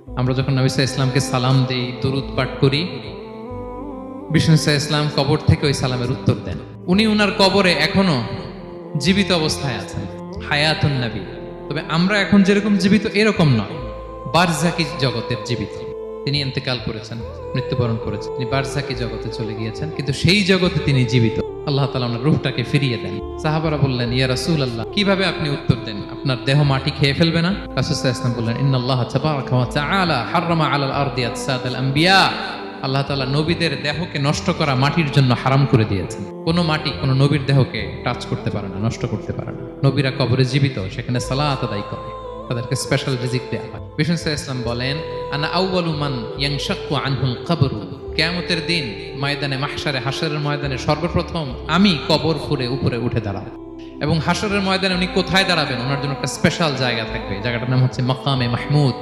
আমরা যখন নবী সাল্লাল্লাহু আলাইহি ইসলামকে সালাম দেই, দরুদ পাঠ করি, বিষ্ণু সাল্লাল্লাহু আলাইহি ইসলাম কবর থেকে ওই সালামের উত্তর দেন। উনি উনার কবরে এখনো জীবিত অবস্থায় আছেন, হায়াতুন নবী। তবে আমরা এখন যেরকম জীবিত এরকম নয়, বারজাকি জগতের জীবিত। তিনি ইন্তেকাল করেছেন, মৃত্যুবরণ করেছেন, তিনি বারজাকি জগতে চলে গিয়েছেন, কিন্তু সেই জগতে তিনি জীবিত। আল্লাহ তাআলা ওনার রূহটাকে ফিরিয়ে দেন। সাহাবারা বললেন, ইয়া রাসূলুল্লাহ, কিভাবে আপনি উত্তর দেন? আপনার দেহ মাটি খেয়ে ফেলবে না? রাসূল সাল্লাল্লাহু আলাইহি ওয়াসাল্লাম বললেন, ইন্নাল্লাহ তাবারাকা ওয়া তাআলা হাররামা আলাল আরদি আজসাদাল আম্বিয়া। আল্লাহ তাআলা নবীদের দেহকে নষ্ট করা মাটির জন্য হারাম করে দিয়েছেন। কোনো মাটি কোনো নবীর দেহকে টাচ করতে পারে না, নষ্ট করতে পারে না। নবীরা কবরে জীবিত, সেখানে সালাত আদায় করে, তাদেরকে স্পেশাল রিজিক দেয়া হয়। বিষ্ণু সাল্লাল্লাহু আলাইহি ওয়াসাল্লাম বলেন, আনা আউয়ালু মান ইয়ানশাক্কু আনহুল কবরু। কিয়ামতের দিন ময়দানে মাহশারে, হাশরের ময়দানে সর্বপ্রথম আমি কবর ফুঁড়ে উপরে উঠে দাঁড়াবো। এবং হাশরের ময়দানে উনি কোথায় দাঁড়াবেন? ওনার জন্য একটা স্পেশাল জায়গা থাকবে, জায়গাটার নাম হচ্ছে মাকামে মাহমুদ।